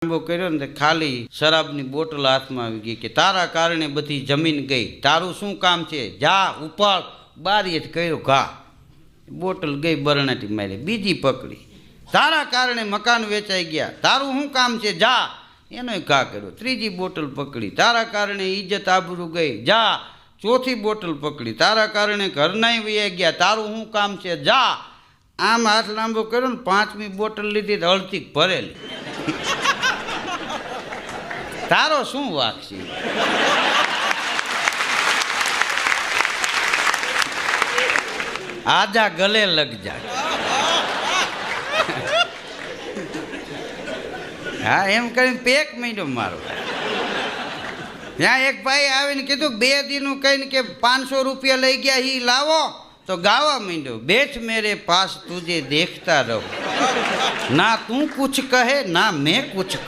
લાંબો કર્યો ને ખાલી શરાબની બોટલ હાથમાં આવી ગઈ કે તારા કારણે બધી જમીન ગઈ, તારું શું કામ છે, જા ઉપાડ. બારીએ જ કર્યો ઘા, બોટલ ગઈ બરણાટી મારી. બીજી પકડી, તારા કારણે મકાન વેચાઈ ગયા, તારું શું કામ છે, જા, એનોય ઘા કર્યો. ત્રીજી બોટલ પકડી, તારા કારણે ઇજ્જત આબરૂ ગઈ, જા. ચોથી બોટલ પકડી, તારા કારણે ઘરનાય વૈયા ગયા, તારું શું કામ છે, જા. આમ હાથ લાંબો કર્યો ને પાંચમી બોટલ લીધી તો અડધી ભરેલી. તારો શું વાંક છે? આજા ગલે લગ જા. હા, એમ કરીને પેક માંડ્યો મારો. ત્યાં એક ભાઈ આવીને કીધું 2 દીનું કહીને કે 500 રૂપિયા લઈ ગયા, હી લાવો. તો ગાવા માંડ્યો, બેઠ મેરે પાસ તુજે દેખતા રહો, ના તું કુછ કહે ના મેં કુછ કહું.